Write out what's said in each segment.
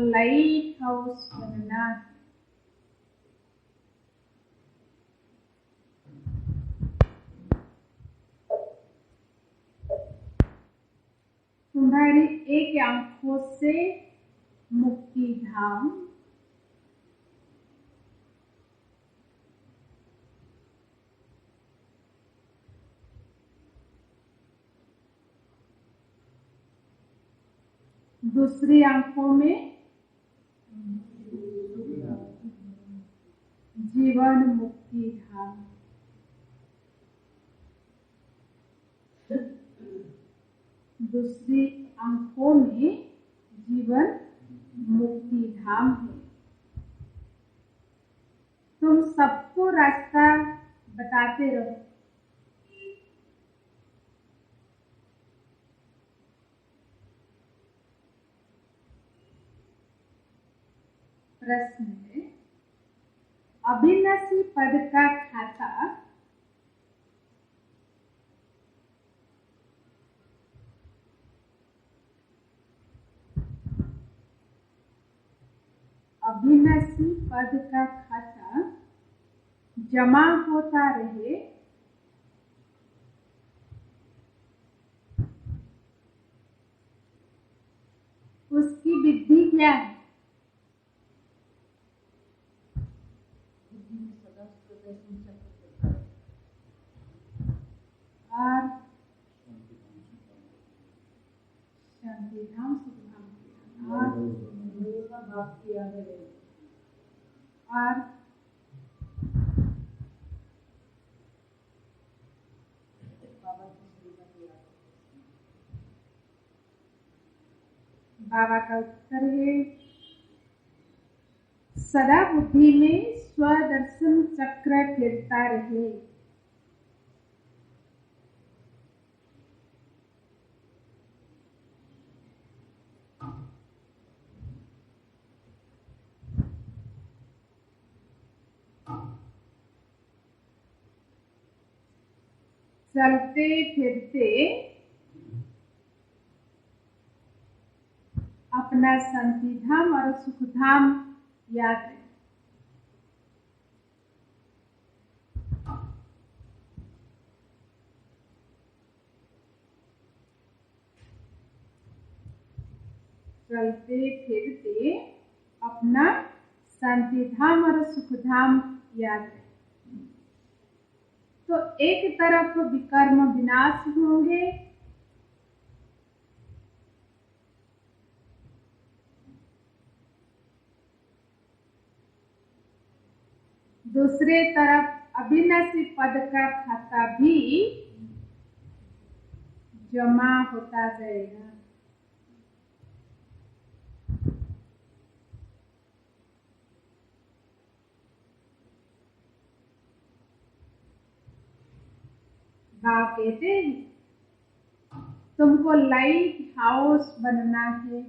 Light house बनना है। तुम्हारी एक आंखों से मुक्ति धाम, दूसरी आंखों में जीवन मुक्ति धाम। दूसरी आंखों में जीवन मुक्ति धाम है। तुम सबको रास्ता बताते रहो। प्रश्न है, अविनाशी पद का खाता अविनाशी पद का खाता जमा होता रहे, उसकी विधि क्या है? और शांतिधाम सुखधाम और बाबा का उत्तर है, सदा बुद्धि में स्वदर्शन चक्र फिरता रहे। चलते फिरते अपना शांतिधाम और सुखधाम याद रहे। चलते फिरते अपना शांतिधाम और सुखधाम याद रहे। तो एक तरफ विकर्म विनाश होंगे, दूसरे तरफ अविनाशी पद का खाता भी जमा होता जाएगा। बाप कहते हैं, तुमको लाइट हाउस बनना है।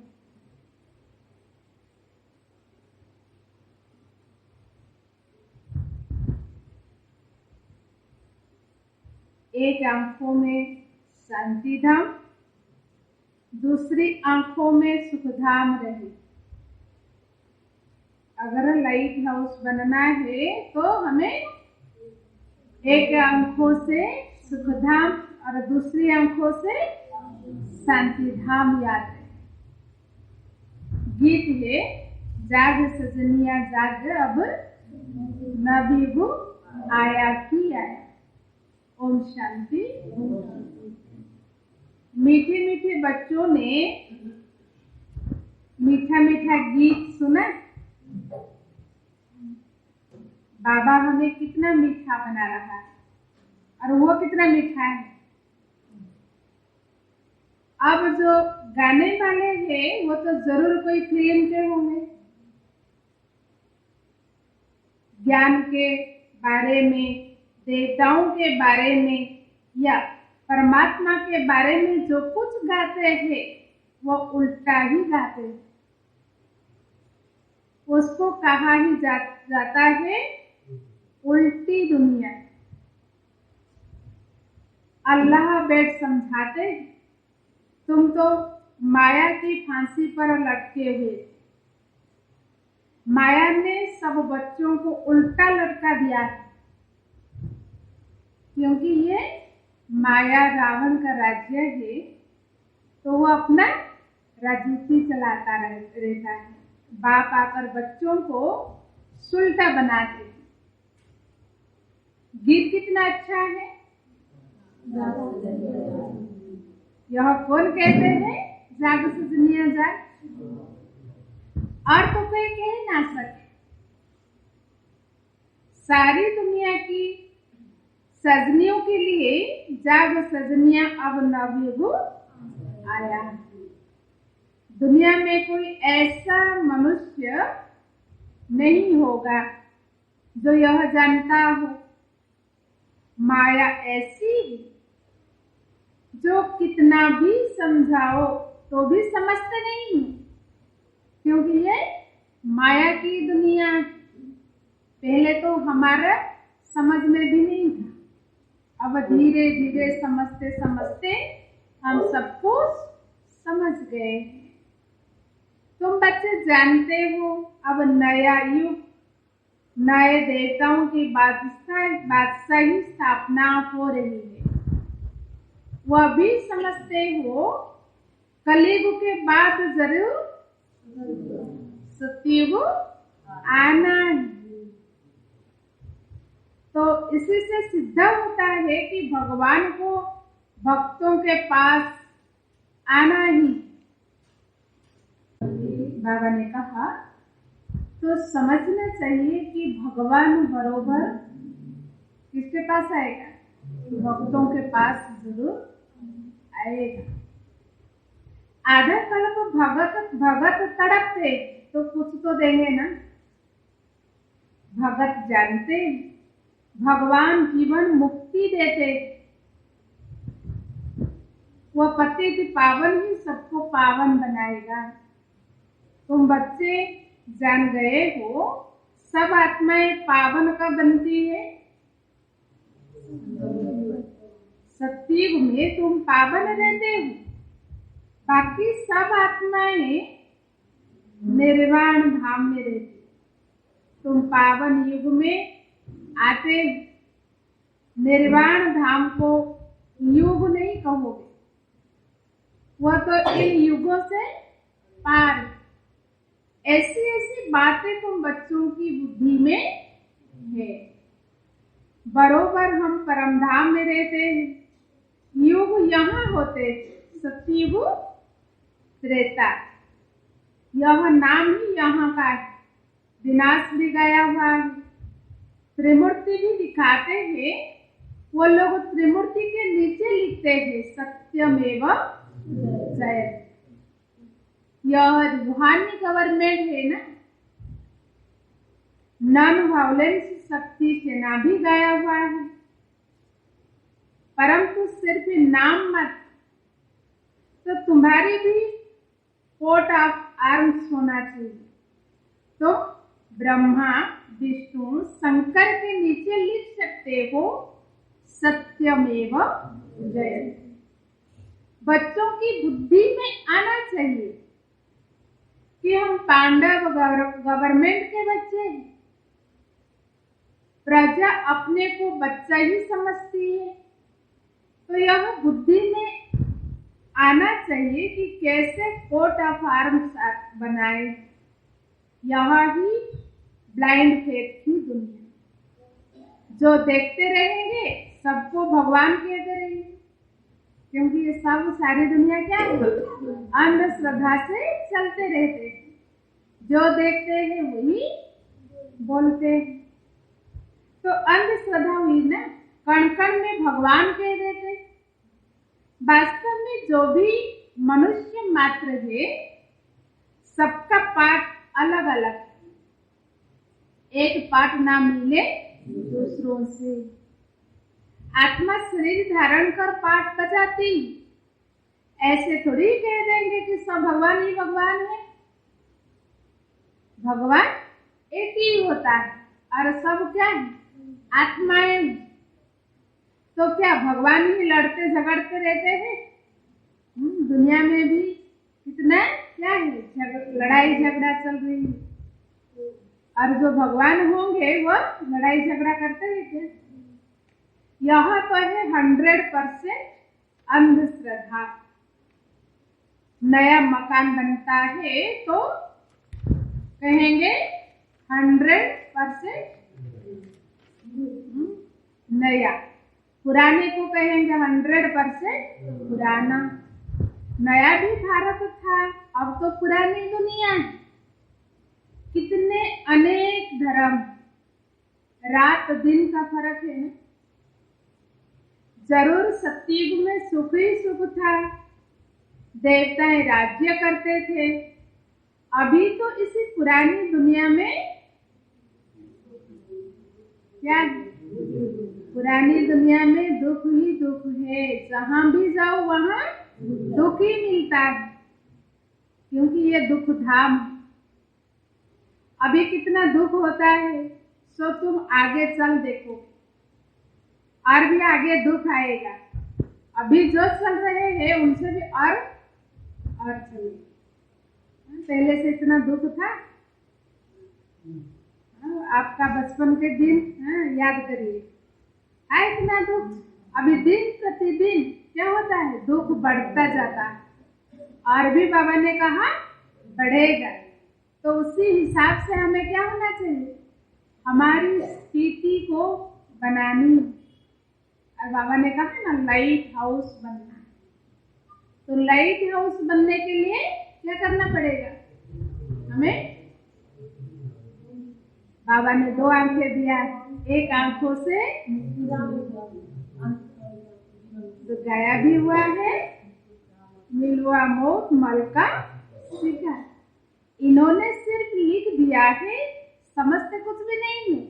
एक आंखों में शांतिधाम, दूसरी आंखों में सुखधाम रहे। अगर लाइट हाउस बनना है तो हमें एक आंखों से सुखधाम और दूसरी आंखों से शांतिधाम याद रहे। गीत है, जाग सजनिया जाग, अब नबीबू आया की आया। ओम शांति। मीठे मीठे बच्चों ने मीठा मीठा गीत सुना। बाबा हमें कितना मीठा बना रहा है और वो कितना मीठा है। अब जो गाने वाले हैं वो तो जरूर कोई फिल्म के होंगे, ज्ञान के बारे में, देवताओं के बारे में या परमात्मा के बारे में जो कुछ गाते हैं वो उल्टा ही गाते हैं। उसको कहा ही जाता है उल्टी दुनिया। अल्लाह बैठ समझाते, तुम तो माया की फांसी पर लटके हुए, माया ने सब बच्चों को उल्टा लटका दिया, क्योंकि ये माया रावण का राज्य है, तो वो अपना राजनीति चलाता रहता है। बाप आकर बच्चों को सुलटा बनाते हैं। गीत कितना अच्छा है। यह कौन कहते हैं? जाग सजनिया जाग। और तो कोई कह ना सके। सारी दुनिया की सजनियों के लिए जाग सजनिया अब नवयुग आया। दुनिया में कोई ऐसा मनुष्य नहीं होगा जो यह जानता हो माया ऐसी है जो कितना भी समझाओ तो भी समझते नहीं, क्योंकि ये माया की दुनिया पहले तो हमारा समझ में भी नहीं था। अब धीरे धीरे समझते समझते हम सब कुछ समझ गए। तुम बच्चे जानते हो अब नया युग, नए देवताओं की बादशाही स्थापना हो रही है। वह भी समझते हो कलयुग के बाद जरूर सतयुग आना है। तो इसी से सिद्ध होता है कि भगवान को भक्तों के पास आना ही। बाबा ने कहा तो समझना चाहिए कि भगवान बरोबर किसके पास आएगा? भक्तों के पास जरूर आएगा। आधा कल्प भगत तड़पते तो कुछ तो देंगे ना। भगत जानते भगवान जीवन मुक्ति देते, वह पतित पावन ही सबको पावन बनाएगा। तुम बच्चे जान गए हो सब आत्माएं पावन कब बनती है? सतयुग में तुम पावन रहते हो, बाकी सब आत्माएं निर्वाण धाम में रहती। तुम पावन युग में आते, निर्वाण धाम को युग नहीं कहोगे, वह तो इन युगों से पार। ऐसी ऐसी बातें तुम बच्चों की बुद्धि में है। बरोबर हम परमधाम में रहते हैं। युग यहाँ होते सतयुग त्रेता, यह नाम ही यहाँ का है। विनाश भी गया हुआ है। त्रिमूर्ति भी दिखाते हैं, वो लोग त्रिमूर्ति के नीचे लिखते हैं सत्यमेव जयते। यह रूहानी गवर्नमेंट है ना। नॉन वायलेंस शक्ति सेना भी गया हुआ है, परंतु सिर्फ नाम मत। तो तुम्हारी भी कोट ऑफ आर्म्स होना चाहिए। तो ब्रह्मा विष्णु शंकर के नीचे लिख सकते हो सत्यमेव जयते। बच्चों की बुद्धि में आना चाहिए कि हम पांडव गवर्नमेंट के बच्चे हैं। प्रजा अपने को बच्चा ही समझती है, तो यह बुद्धि में आना चाहिए कि कैसे कोट ऑफ आर्म्स बनाए। यह ही ब्लाइंड फेथ की दुनिया। जो देखते रहेंगे सबको भगवान कहते रहेंगे, क्योंकि ये सब सारी दुनिया क्या है? अंधश्रद्धा से चलते रहते हैं। जो देखते हैं वही बोलते हैं। तो अंधश्रद्धा हुई ना, कण कण में भगवान कह देते। वास्तव में जो भी मनुष्य मात्र है सबका पाठ अलग अलग है। एक पाठ ना मिले दूसरों से। आत्मा शरीर धारण कर पाठ बजाती, ऐसे थोड़ी कह देंगे कि सब भगवान ही भगवान है। भगवान एक ही होता है और सब क्या है? आत्माएं। तो क्या भगवान ही लड़ते झगड़ते रहते हैं? दुनिया में भी कितना क्या है? लड़ाई झगड़ा चल रही है। और जो भगवान होंगे वो लड़ाई झगड़ा करते हैं क्या? यह तो है 100% अंधश्रद्धा। नया मकान बनता है तो कहेंगे 100% नया, पुराने को कहेंगे 100% पुराना। नया भी भारत था, अब तो पुरानी दुनिया है। कितने अनेक धर्म, रात दिन का फर्क है ना। जरूर सतयुग में सुख ही सुख था, देवताएं राज्य करते थे। अभी तो इसी पुरानी दुनिया में क्या, पुरानी दुनिया में दुख ही दुख है। जहां भी जाओ वहां दुख ही मिलता है, क्योंकि ये दुख धाम। अभी कितना दुख होता है, सो तुम आगे चल देखो, और भी आगे दुख आएगा। अभी जो चल रहे हैं उनसे भी और चले। पहले से इतना दुख था, आपका बचपन के दिन याद करिए, है इतना दुख। अभी दिन प्रतिदिन क्या होता है, दुख बढ़ता जाता है। और भी बाबा ने कहा बढ़ेगा, तो उसी हिसाब से हमें क्या होना चाहिए, हमारी स्थिति को बनानी। और बाबा ने कहा ना, लाइट हाउस बनना। तो लाइट हाउस बनने के लिए क्या करना पड़ेगा हमें? बाबा ने 2 आंखें दिया, एक आंखों से तो गाया भी हुआ है, मिलवा मौत मल का शिकार। इन्होंने सिर्फ लिख दिया है, समझते कुछ भी नहीं है।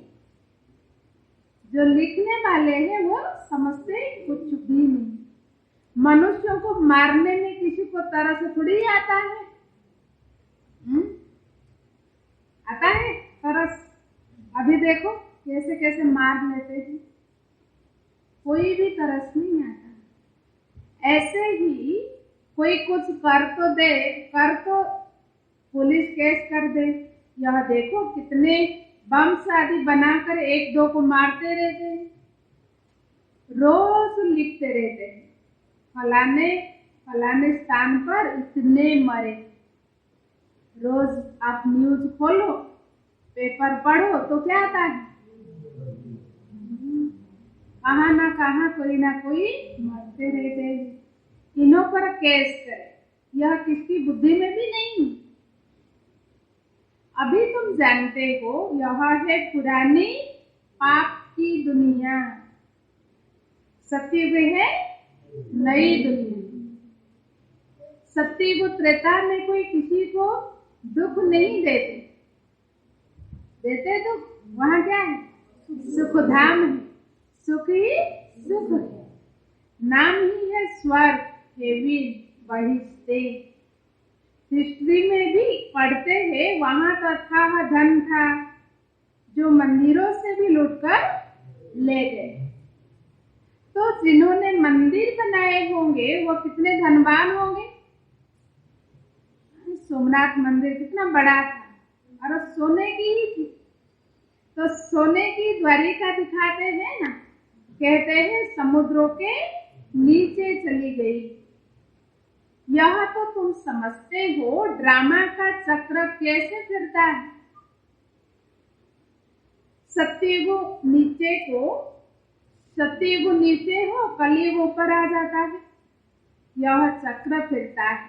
जो लिखने वाले हैं वो समझते कुछ भी नहीं। मनुष्यों को मारने में किसी को तरस थोड़ी आता है, आता है तरस? अभी देखो कैसे कैसे मार लेते हैं, कोई भी तरस नहीं आता। ऐसे ही कोई कुछ कर तो दे, कर तो पुलिस केस कर दे। यह देखो कितने बम शादी बनाकर 1-2 को मारते रहते हैं, रोज लिखते रहते हैं, फलाने फलाने स्थान पर इतने मरे। रोज आप न्यूज खोलो, पेपर पढ़ो तो क्या आता है, कहाँ ना कहाँ कोई ना कोई मरते रहते हैं। इन्हों पर केस करे, यह किसकी बुद्धि में भी नहीं। अभी तुम जानते हो यह है पुरानी पाप की दुनिया, सतयुग है नई दुनिया। सतयुग त्रेता में कोई किसी को दुख नहीं देते, देते दुख? वहां क्या है, सुख धाम है, सुख ही सुख है। नाम ही है स्वर्ग, हेवन, बहिष्टे। हिस्ट्री में भी पढ़ते हैं, वहां तो अथाह धन था जो मंदिरों से भी लूटकर ले गए। तो जिन्होंने मंदिर बनाए होंगे वो कितने धनवान होंगे। सोमनाथ मंदिर कितना बड़ा था, और सोने की ही थी। तो सोने की द्वारिका दिखाते हैं ना, कहते हैं समुद्रों के नीचे चली गई। यह तो तुम समझते हो ड्रामा का चक्र कैसे फिरता है। सतयुग नीचे हो, कलयुग ऊपर आ जाता है। यह चक्र फिरता है।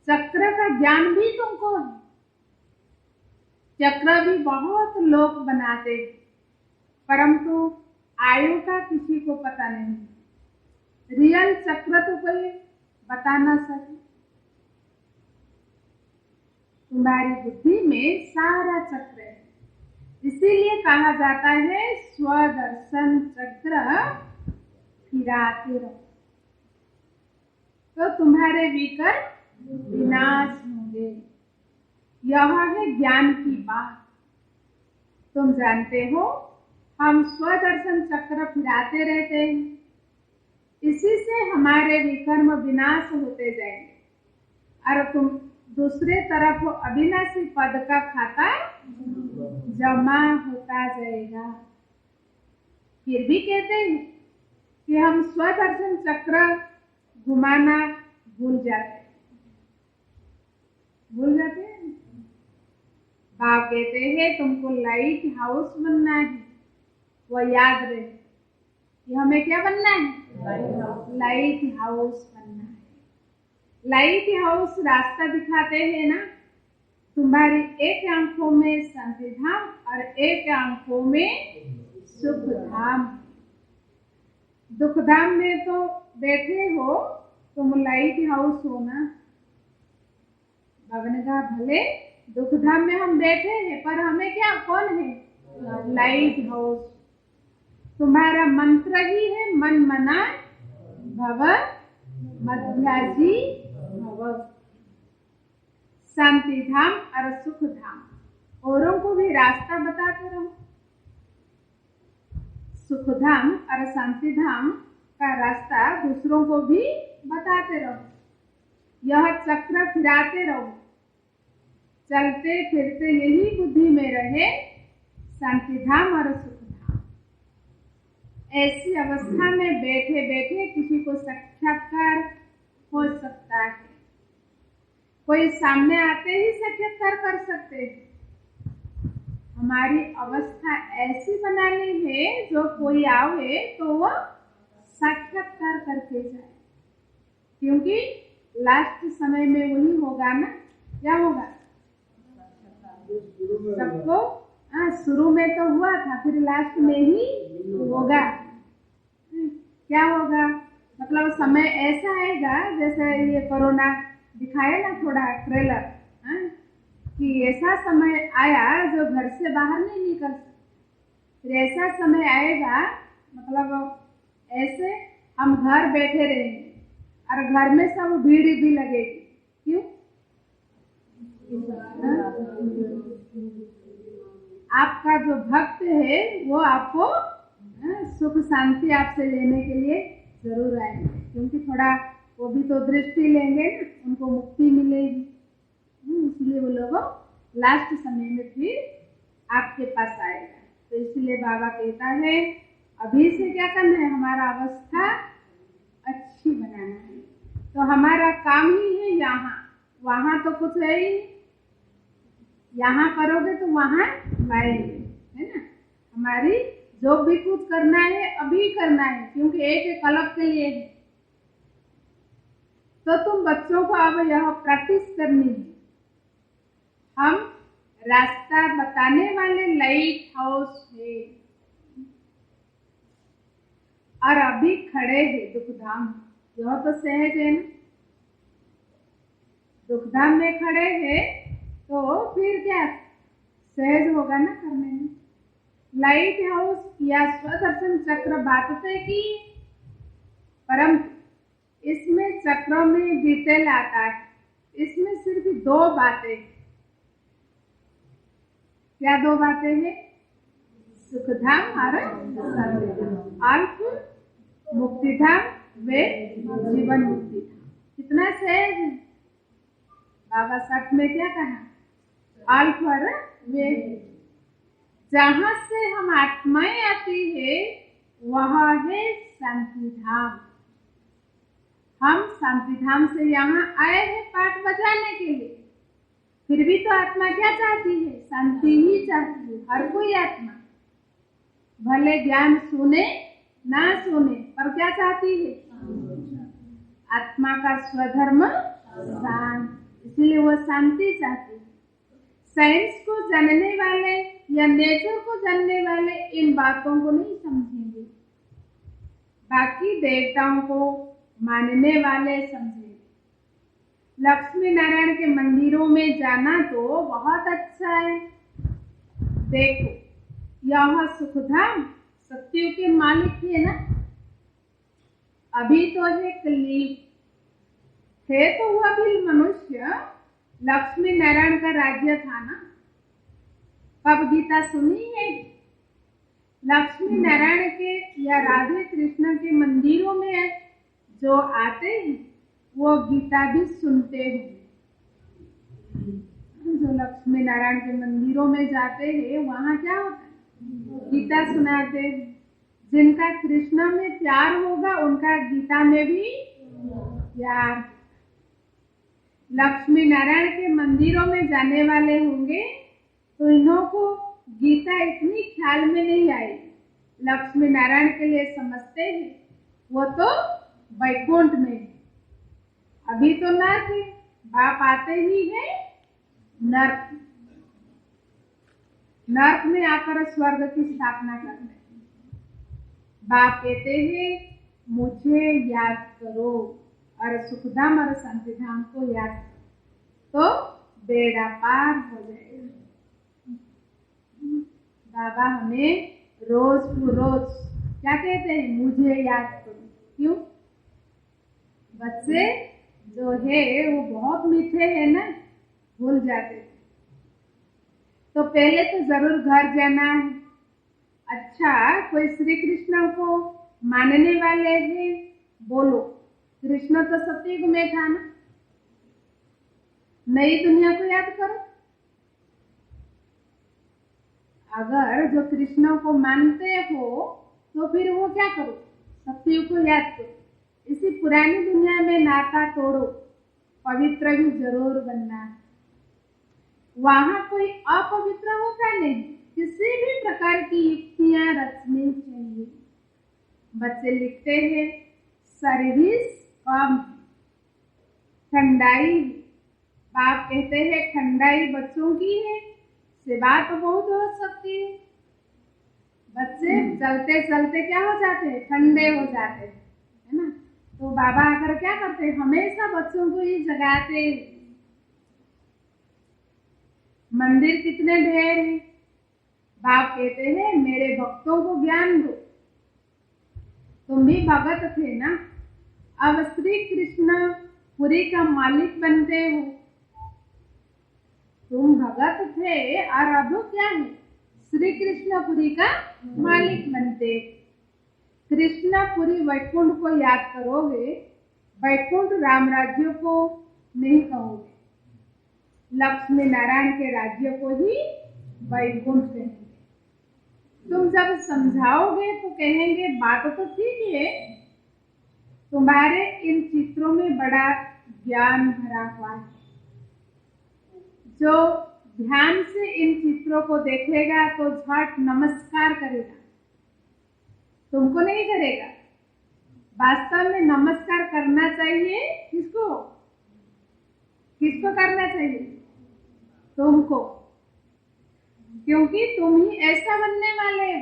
चक्र का ज्ञान भी तुमको है। चक्र भी बहुत लोग बनाते, परंतु आयु का किसी को पता नहीं। रियल चक्र तो कोई बता ना सके। तुम्हारी बुद्धि में सारा चक्र है, इसीलिए कहा जाता है स्वदर्शन चक्र फिराते रहो, तो तुम्हारे विकर्म विनाश होंगे। यह है ज्ञान की बात। तुम जानते हो हम स्वदर्शन चक्र फिराते रहते हैं, इसी से हमारे विकर्म विनाश होते जाएंगे। और तुम दूसरे तरफ वो अविनाशी पद का खाता जमा होता जाएगा। फिर भी कहते हैं कि हम स्वदर्शन चक्र घुमाना भूल जाते हैं। बाप कहते हैं तुमको लाइट हाउस बनना है, वो याद रहे कि हमें क्या बनना है, लाइट हाउस बनना है। लाइट हाउस रास्ता दिखाते हैं ना, तुम्हारी एक आंखों में शांति धाम और एक आंखों में सुख धाम। दुख धाम में तो बैठे हो, तुम लाइट हाउस हो ना। बाबा ने कहा भले दुख धाम में हम बैठे हैं, पर हमें क्या, कौन है, लाइट हाउस। तुम्हारा मंत्र ही है मन मना भव मध्याजी भव। शांति धाम और सुख धाम। औरों को भी रास्ता बताते रहो। सुख धाम और शांति धाम का रास्ता दूसरों को भी बताते रहो। यह चक्र फिराते रहो, चलते फिरते यही बुद्धि में रहे शांति धाम और सुख धाम। ऐसी अवस्था में बैठे बैठे किसी को साक्षात्कार हो सकता है। कोई सामने आते ही साक्षात्कार कर सकते हैं। हमारी अवस्था ऐसी बनानी है जो कोई आवे तो वो साक्षात्कार करके जाए, क्योंकि लास्ट समय में वही होगा ना। क्या होगा सबको? शुरू में तो हुआ था, फिर लास्ट में ही होगा। क्या होगा मतलब समय ऐसा आएगा जैसे ये कोरोना दिखाया ना थोड़ा ट्रेलर, कि ऐसा समय आया जो घर से बाहर नहीं निकल सकते। फिर ऐसा समय आएगा मतलब ऐसे हम घर बैठे रहेंगे और घर में सब भीड़ भी लगेगी। क्यों? आपका जो भक्त है वो आपको सुख शांति आपसे लेने के लिए जरूर आएंगे, क्योंकि थोड़ा वो भी तो दृष्टि लेंगे ना, उनको मुक्ति मिलेगी। इसलिए वो लोग लास्ट समय में फिर आपके पास आएगा। तो इसलिए बाबा कहता है अभी से क्या करना है, हमारा अवस्था अच्छी बनाना है। तो हमारा काम ही है यहाँ, वहाँ तो कुछ है ही। यहाँ करोगे तो वहाँ पाएंगे, है ना। हमारी जो भी कुछ करना है अभी करना है, क्योंकि एक कल्प के लिए है। तो तुम बच्चों को अब यह प्रैक्टिस करनी है। हम रास्ता बताने वाले लाइट हाउस है और अभी खड़े हैं दुखधाम। यह तो सहज है ना, दुखधाम में खड़े हैं तो फिर क्या सहज होगा ना करने में। लाइट हाउस या स्वदर्शन चक्र बात तय की, परंतु इसमें चक्रों में डिटेल आता है। इसमें सिर्फ दो बातें। क्या दो बातें हैं? सुखधाम और शांतिधाम। अल्प मुक्तिधाम वे जीवन मुक्ति धाम। कितना सहज है। बाबा साथ में क्या कहा? अल्प और वे। जहां से हम आत्माएं आती है वह है शांतिधाम। हम शांतिधाम से यहाँ आए हैं पाठ बजाने के लिए। फिर भी तो आत्मा क्या चाहती है? शांति ही चाहती है। हर कोई आत्मा भले ज्ञान सुने ना सुने, पर क्या चाहती है? आत्मा का स्वधर्म शांत, इसलिए वो शांति चाहती है। साइंस को जानने वाले या नेचर को जानने वाले इन बातों को नहीं समझेंगे, बाकी देवताओं को मानने वाले समझेंगे। लक्ष्मी नारायण के मंदिरों में जाना तो बहुत अच्छा है। देखो यह सुखधाम सत्य के मालिक है ना। अभी तो है कलीप है, तो वह भी मनुष्य लक्ष्मी नारायण का राज्य था ना। कब गीता सुनी है? लक्ष्मी नारायण के या राधे कृष्ण के मंदिरों में जो आते हैं वो गीता भी सुनते हैं। जो लक्ष्मी नारायण के मंदिरों में जाते हैं वहाँ क्या होता है, गीता सुनाते हैं। जिनका कृष्ण में प्यार होगा उनका गीता में भी प्यार। लक्ष्मी नारायण के मंदिरों में जाने वाले होंगे तो इन्हों को गीता इतनी ख्याल में नहीं आई। लक्ष्मी नारायण के लिए समझते हैं वो तो वैकुंठ में है, अभी तो नर्क है, बाप आते ही है नर्क, नर्क में आकर स्वर्ग की स्थापना करते हैं। बाप कहते हैं मुझे याद करो और सुखधाम और शांतिधाम को याद करो तो बेड़ा पार हो जाएगा। बाबा हमें रोज क्या कहते हैं, मुझे याद करो। क्यों? बच्चे जो है वो बहुत मीठे हैं ना, भूल जाते हैं। तो पहले तो जरूर घर जाना है। अच्छा, कोई श्री कृष्ण को मानने वाले हैं, बोलो कृष्ण तो सतयुग में था ना, नई दुनिया को याद करो। अगर जो कृष्ण को मानते हो तो फिर वो क्या करो, सतयुग को याद करो। इसी पुरानी दुनिया में नाता तोड़ो, पवित्र भी जरूर बनना है। वहां कोई अपवित्र होगा नहीं, किसी भी प्रकार की युक्तियां रचनी चाहिए। बच्चे लिखते हैं सर्विस कम, ठंडाई, बाप कहते हैं ठंडाई बच्चों की है, सेवा तो बहुत हो सकती है। बच्चे चलते चलते क्या हो जाते हैं, ठंडे हो जाते हैं, है ना। तो बाबा अगर क्या करते हैं, हमेशा बच्चों को ही जगाते। मंदिर कितने ढेर हैं, बाप कहते हैं मेरे भक्तों को ज्ञान दो। तुम भी भगत थे ना, अब श्री कृष्ण पुरी का मालिक बनते हो। तुम भगत थे और अब क्या है, श्री कृष्णपुरी का मालिक बनते। कृष्णपुरी वैकुंठ को याद करोगे, वैकुंठ राम राज्य को नहीं कहोगे, लक्ष्मी नारायण के राज्य को ही वैकुंठ कहेंगे। तुम जब समझाओगे तो कहेंगे बात तो ठीक है, तुम्हारे इन चित्रों में बड़ा ज्ञान भरा हुआ है। जो ध्यान से इन चित्रों को देखेगा तो झट नमस्कार करेगा, तुमको नहीं करेगा। वास्तव में नमस्कार करना चाहिए किसको, किसको करना चाहिए, तुमको, क्योंकि तुम ही ऐसा बनने वाले हो।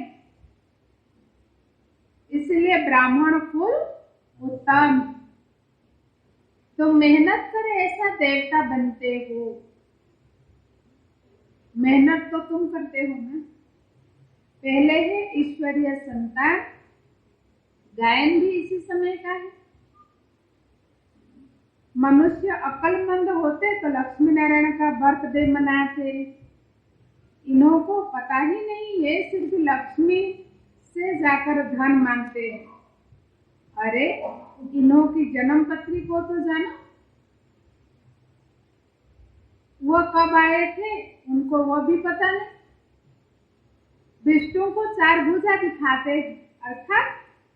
इसलिए ब्राह्मण कुल उत्तम, तुम मेहनत करे ऐसा देवता बनते हो। मेहनत तो तुम करते हो ना। पहले है ईश्वरीय संतान, गायन भी इसी समय का है। मनुष्य अक्लमंद होते तो लक्ष्मी नारायण का बर्थडे मनाते। इन्हों को पता ही नहीं है, सिर्फ लक्ष्मी से जाकर धन मांगते हैं। अरे इन्हों की जन्म पत्री को तो जानो, वो कब आए थे उनको वो भी पता नहीं। विष्णु को चार भुजा दिखाते, अर्थात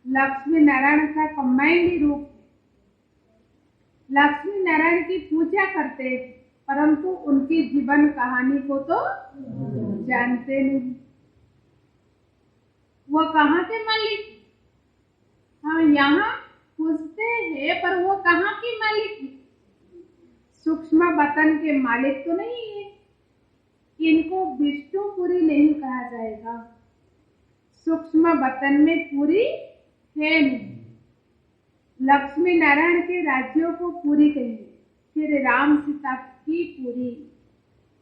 लक्ष्मी नारायण का कंबाइंड रूप। लक्ष्मी नारायण की पूजा करते परंतु उनकी जीवन कहानी को तो जानते नहीं। वो कहाँ के मालिक, हम यहाँ पूछते हैं पर वो कहाँ की मालिक है? सूक्ष्म वतन के मालिक तो नहीं है। इनको विष्णुपुरी नहीं कहा जाएगा, सूक्ष्म वतन में पूरी है नहीं। लक्ष्मी नारायण के राज्यों को पूरी कहिए, फिर राम सीता की पूरी।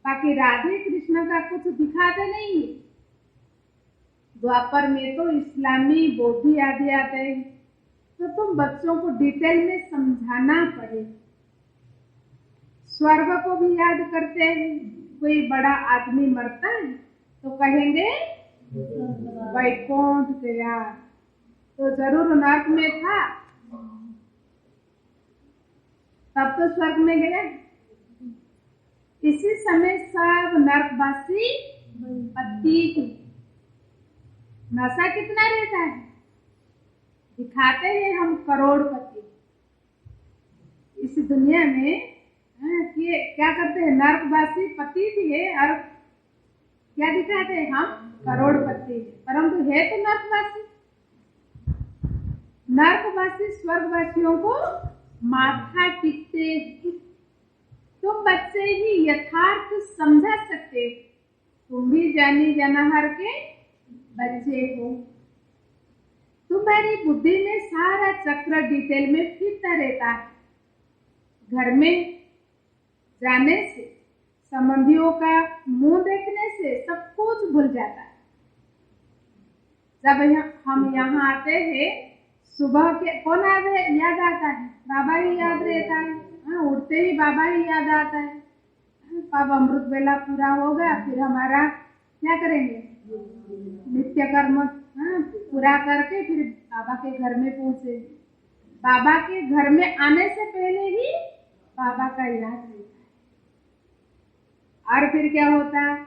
बाकी राधे कृष्ण का कुछ दिखाते नहीं है। द्वापर में तो इस्लामी बौद्धी आदि आते हैं, तो तुम बच्चों को डिटेल में समझाना पड़ेगा। स्वर्ग को भी याद करते हैं। कोई बड़ा आदमी मरता है तो कहेंगे वैकुंठ गया, तो जरूर नर्क में था, तब तो स्वर्ग में गया। इसी समय सब नरकवासी पतित। नशा कितना रहता है, दिखाते हैं हम करोड़पति इस दुनिया में। कि क्या करते हैं, नरकवासी पतित है और क्या दिखाते हैं हम करोड़पति है, परंतु है तो नरकवासी। नरकवासी स्वर्गवासियों को माथा टिकते। तुम बच्चे ही यथार्थ समझा सकते हो, तुम भी जानी जानहार के बच्चे हो। तुम्हारी बुद्धि में सारा चक्र डिटेल में फिरता रहता है। घर में जाने से, संबंधियों का मुंह देखने से सब कुछ भूल जाता है। जब हम यहाँ आते हैं, सुबह के कौन याद आता है, बाबा ही याद रहता है। उठते ही बाबा ही याद आता है। अब अमृत वेला पूरा होगा, फिर हमारा क्या करेंगे, नित्य कर्म पूरा करके फिर बाबा के घर में पहुंचे। बाबा के घर में आने से पहले ही बाबा का याद रहता है। और फिर क्या होता है,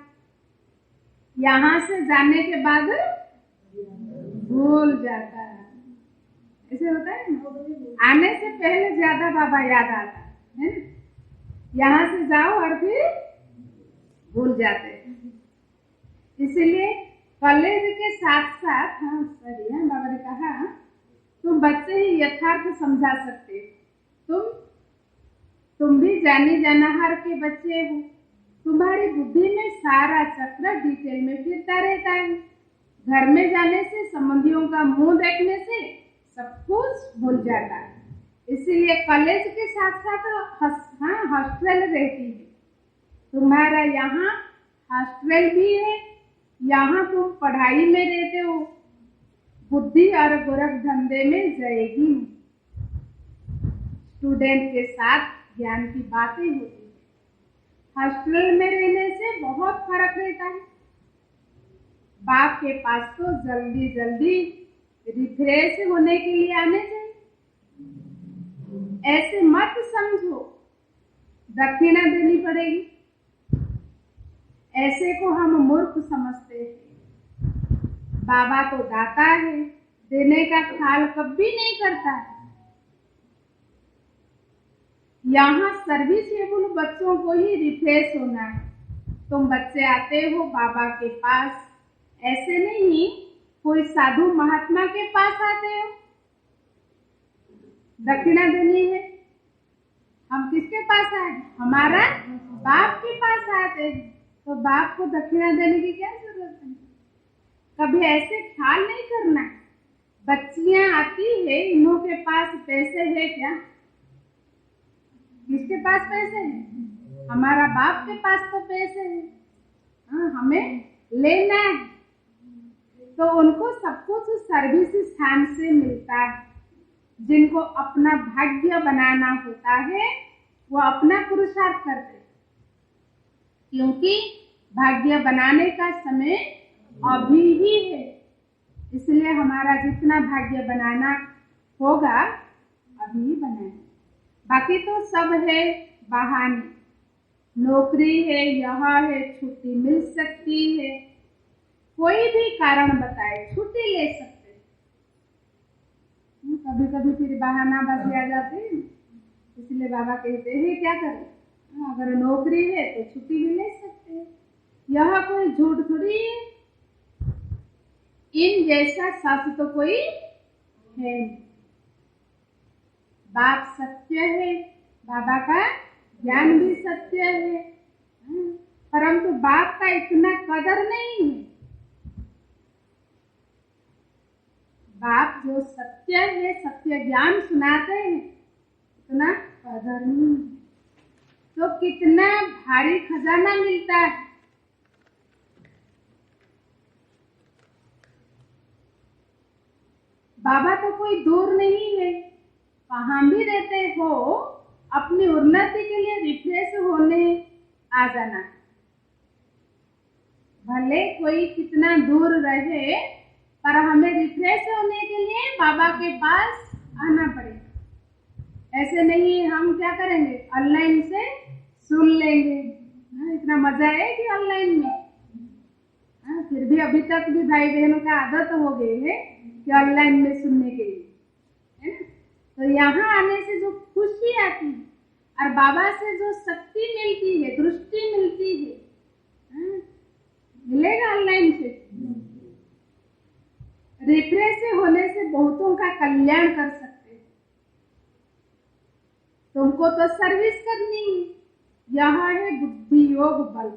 यहाँ से जाने के बाद भूल जाता है। ऐसे होता है ना, आने से पहले ज्यादा बाबा याद आता है ना? यहाँ से जाओ और फिर भूल जाते हैं। इसलिए कॉलेज के साथ साथ बाबा ने कहा तुम बच्चे ही यथार्थ समझा सकते हो। तुम भी जानी जानहार के बच्चे हो। तुम्हारी बुद्धि में सारा चक्र डिटेल में फिरता रहता है। घर में जाने से, संबंधियों का मुंह देखने से सब कुछ भूल जाता है। इसीलिए कॉलेज के साथ साथ हॉस्टल रहती है। तुम्हारा यहाँ हॉस्टल भी है, यहाँ तुम पढ़ाई में रहते हो। बुद्धि और गोरख धंधे में जाएगी। स्टूडेंट के साथ ज्ञान की बातें होती है। हॉस्टल में रहने से बहुत फर्क रहता है। बाप के पास तो जल्दी जल्दी रिफ्रेश होने के लिए आने चाहिए। ऐसे मत समझो दक्षिणा देनी पड़ेगी, ऐसे को हम मूर्ख समझते हैं। बाबा तो दाता है, देने का ख्याल कभी नहीं करता है। यहाँ सर्विसेबल बच्चों को ही रिफ्रेश होना है। तुम बच्चे आते हो बाबा के पास, ऐसे नहीं कोई साधु महात्मा के पास आते हो। दक्षिणा देनी है, हम किसके पास आए, हमारा बाप के पास आते हैं, तो बाप को दक्षिणा देने की क्या जरूरत है। कभी ऐसे ख्याल नहीं करना। बच्चियां आती है, इन्हों के पास पैसे है क्या, किसके पास पैसे हैं, हमारा बाप के पास तो पैसे हैं। हमें लेना है, तो उनको सब कुछ सर्विस स्थान से मिलता है। जिनको अपना भाग्य बनाना होता है वो अपना पुरुषार्थ करते, क्योंकि भाग्य बनाने का समय अभी ही है। इसलिए हमारा जितना भाग्य बनाना होगा अभी ही बनाए। बाकी तो सब है बहाने। नौकरी है, यह है, छुट्टी मिल सकती है, कोई भी कारण बताए छुट्टी ले सकते। कभी कभी फिर बहाना बाजी आ जाते हैं, इसलिए बाबा कहते हैं क्या करें, अगर नौकरी है तो छुट्टी भी ले सकते हैं। यह कोई झूठ थोड़ी है, इन जैसा सच तो कोई है। बाप सत्य है, बाबा का ज्ञान भी सत्य है, परंतु बाप का इतना कदर नहीं है। बाप जो सत्य है, सत्य ज्ञान सुनाते हैं, इतना कदर नहीं। तो कितना भारी खजाना मिलता है। बाबा तो कोई दूर नहीं है, कहाँ भी रहते हो, अपनी उन्नति के लिए रिफ्रेश होने आ जाना। भले कोई कितना दूर रहे, पर हमें रिफ्रेश होने के लिए बाबा के पास आना पड़ेगा। ऐसे नहीं हम क्या करेंगे, ऑनलाइन से सुन लेंगे, हाँ, इतना मजा है कि ऑनलाइन में। हाँ, फिर भी अभी तक भी भाई बहनों का आदत हो गई है कि ऑनलाइन में सुनने के लिए, है ना। तो यहाँ आने से जो खुशी आती है और बाबा से जो शक्ति मिलती है, दृष्टि मिलती है, हाँ, मिलेगा ऑनलाइन से। रिफ्रेश होने से बहुतों का कल्याण कर सकते हैं। तुमको तो सर्विस करनी है। यह है बुद्धि योग बल,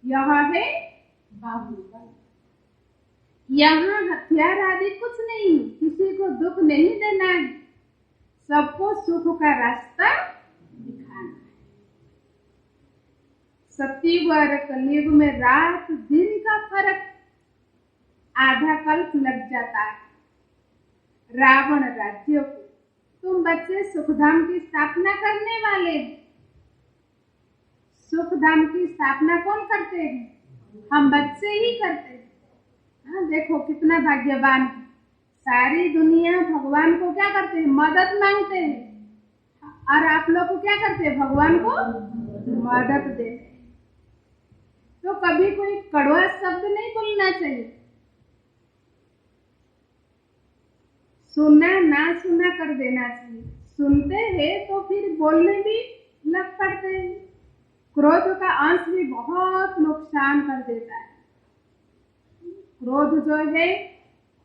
यह है बाहुबल। यहाँ हथियार आदि कुछ नहीं, किसी को दुख नहीं देना है, सबको सुख का रास्ता दिखाना है। सतयुग और कलयुग में रात दिन का फर्क आधा कल्प लग जाता है। रावण राज्य को तुम बच्चे सुखधाम की स्थापना करने वाले हो। सुखधाम की स्थापना कौन करते हैं? हम बच्चे ही करते हैं। हाँ, देखो कितना भाग्यवान। सारी दुनिया भगवान को क्या करते हैं? मदद मांगते हैं। और आप लोग को क्या करते हैं? भगवान को मदद देते हैं। तो कभी कोई कड़वा शब्द नहीं बोलना चाहिए। सुना ना सुना कर देना चाहिए। सुनते हैं तो फिर बोलने भी लग पड़ते हैं। क्रोध का अंश भी बहुत नुकसान कर देता है। क्रोध जो है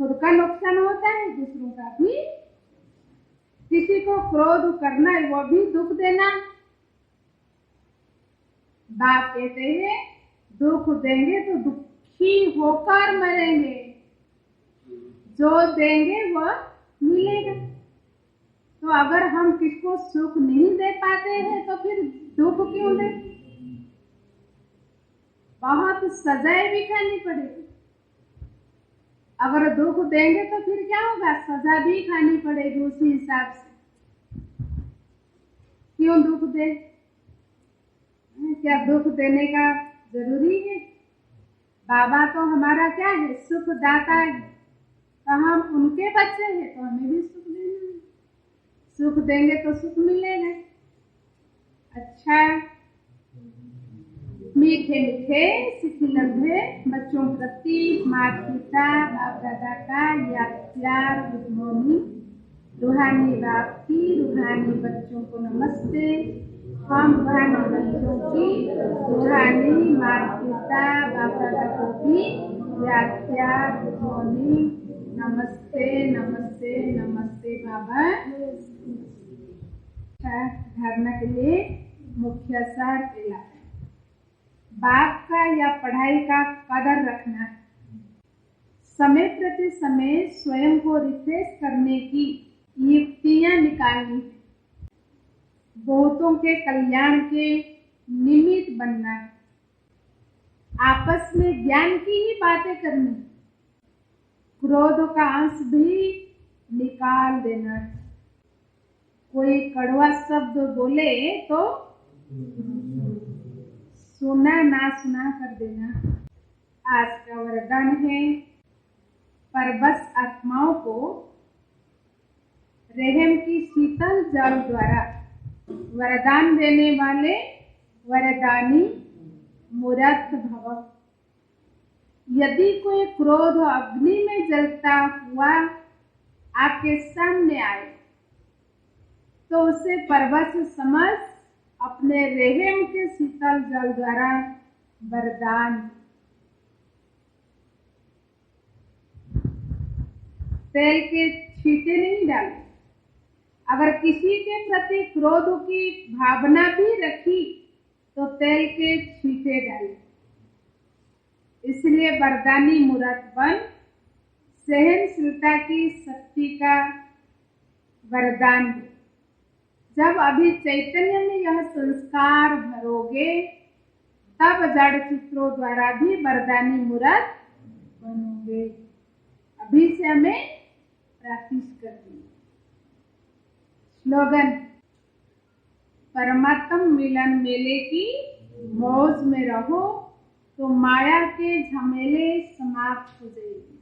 खुद का नुकसान होता है, दूसरों का भी। किसी को क्रोध करना है वो भी दुख देना। बाप कहते हैं दुख देंगे तो दुखी होकर मरेंगे, जो देंगे वह मिलेगा। तो अगर हम किसको सुख नहीं दे पाते हैं तो फिर दुख क्यों दे? बहुत सजाएं भी खानी पड़ेगी। अगर दुख देंगे तो फिर क्या होगा? सजा भी खानी पड़ेगी उसी हिसाब से। क्यों दुख दे? क्या दुख देने का जरूरी है? बाबा तो हमारा क्या है? सुख दाता है। तो हम उनके बच्चे हैं तो हमें भी सुख देना है। सुख देंगे तो सुख मिलेगा। अच्छा, मीठे मीठे सिखिलंघे बच्चों प्रति माता पिता बाप दादा का याद प्यार गुड मॉर्निंग। रूहानी बाप की रूहानी बच्चों को नमस्ते। हम रूहानी बच्चों की रूहानी माता पिता बाप दादा को भी याद प्यार गुड मॉर्निंग, नमस्ते नमस्ते नमस्ते बाबा। धारणा के लिए मुख्य सार पहला, बाप का या पढ़ाई का कदर रखना। समय प्रति समय स्वयं को रिफ्रेश करने की युक्तियां निकालनी है। बहुतों के कल्याण के निमित्त बनना है। आपस में ज्ञान की ही बातें करनी। क्रोध का अंश भी निकाल देना। कोई कड़वा शब्द बोले तो सुना ना सुना कर देना। आज का वरदान है, परबस आत्माओं को रहम की शीतल जल द्वारा वरदान देने वाले वरदानी मूर्त भव। यदि कोई क्रोध अग्नि में जलता हुआ आपके सामने आए तो उसे परबस समझ अपने रहम के शीतल जल द्वारा वरदान। तेल के छींटे नहीं डाले। अगर किसी के प्रति क्रोध की भावना भी रखी तो तेल के छींटे डाले। इसलिए वरदानी मूर्त बन सहनशीलता की शक्ति का वरदान है। जब अभी चैतन्य में यह संस्कार भरोगे तब जड़ चित्रों द्वारा भी वरदानी मूर्त बनोगे। अभी से हमें प्रैक्टिस करनी। स्लोगन, परमात्म मिलन मेले की मौज में रहो तो माया के झमेले समाप्त हो जाएंगे।